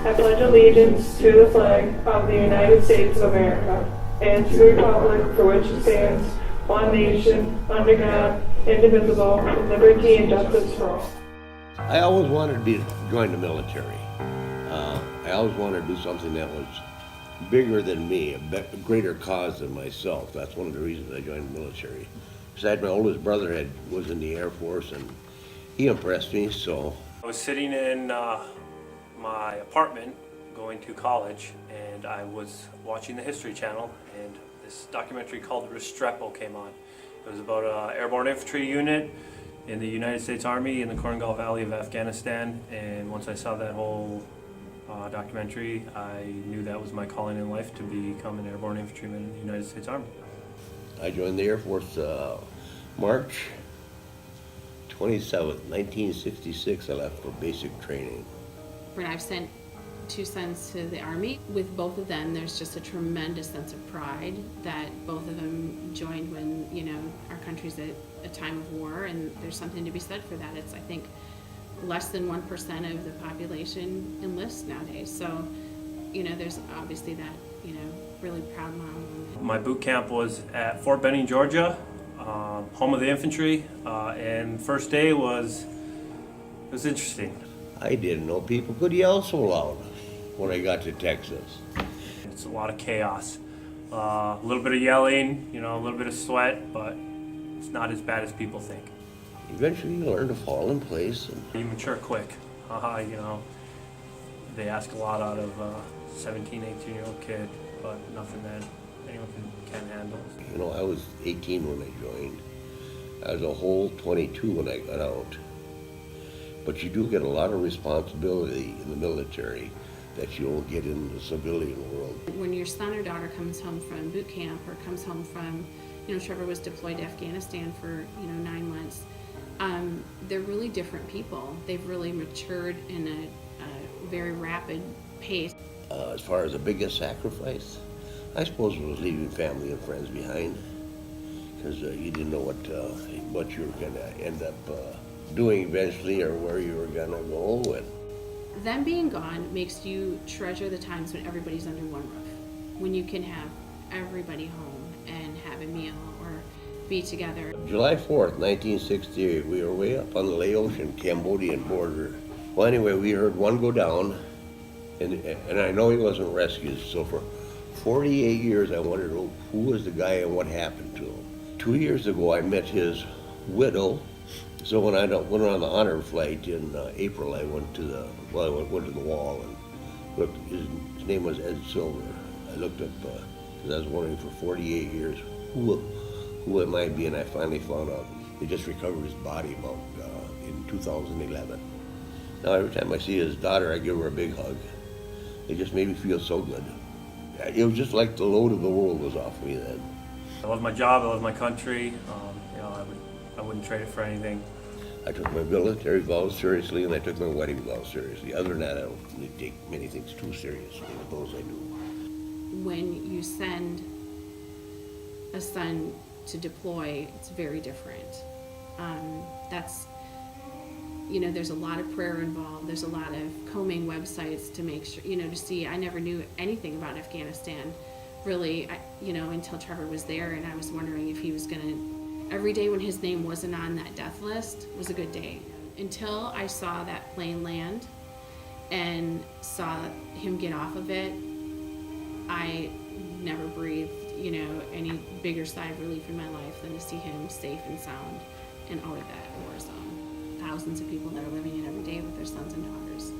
I pledge allegiance to the flag of the United States of America and to the republic for which it stands, one nation, under God, indivisible, with liberty and justice for all. I always wanted to join the military. I always wanted to do something that was bigger than me, a greater cause than myself. That's one of the reasons I joined the military. Besides, my oldest brother was in the Air Force, and he impressed me, so. I was sitting in my apartment going to college, and I was watching the History Channel, and this documentary called Restrepo came on. It was about an airborne infantry unit in the United States Army in the Korengal Valley of Afghanistan, and once I saw that whole documentary, I knew that was my calling in life, to become an airborne infantryman in the United States Army. I joined the Air Force March 27th, 1966. I left for basic training. When I've sent two sons to the Army, with both of them, there's just a tremendous sense of pride that both of them joined when, our country's at a time of war, and there's something to be said for that. It's, I think, less than 1% of the population enlists nowadays. So, there's obviously that, really proud mom. My boot camp was at Fort Benning, Georgia, home of the infantry, and first day was interesting. I didn't know people could yell so loud when I got to Texas. It's a lot of chaos. A little bit of yelling, a little bit of sweat, but it's not as bad as people think. Eventually you learn to fall in place. You mature quick. They ask a lot out of a 17, 18-year-old kid, but nothing that anyone can handle. I was 18 when I joined. I was a whole 22 when I got out. But you do get a lot of responsibility in the military that you don't get in the civilian world. When your son or daughter comes home from boot camp or comes home from, Trevor was deployed to Afghanistan for, 9 months, they're really different people. They've really matured in a very rapid pace. As far as the biggest sacrifice, I suppose it was leaving family and friends behind, because you didn't know what you were going to end up doing eventually, or where you were going to go. And them being gone makes you treasure the times when everybody's under one roof, when you can have everybody home and have a meal or be together. July 4th, 1968, we were way up on the Laotian-Cambodian border. Well, anyway, we heard one go down, and I know he wasn't rescued, so for 48 years I wondered who was the guy and what happened to him. 2 years ago I met his widow, so when I went on the honor flight in April, I went to the wall and looked. His name was Ed Silver. I looked up because I was wondering for 48 years who it might be, and I finally found out. They just recovered his body in 2011. Now every time I see his daughter, I give her a big hug. It just made me feel so good. It was just like the load of the world was off me then. I love my job, I love my country. I wouldn't trade it for anything. I took my military vows seriously, and I took my wedding vows seriously. Other than that, I don't really take many things too seriously, but those I do. When you send a son to deploy, it's very different. There's a lot of prayer involved. There's a lot of combing websites to make sure, to see. I never knew anything about Afghanistan, really, until Trevor was there, and I was wondering if he was every day when his name wasn't on that death list was a good day. Until I saw that plane land and saw him get off of it, I never breathed, any bigger sigh of relief in my life than to see him safe and sound and out of that war zone. Thousands of people that are living it every day with their sons and daughters.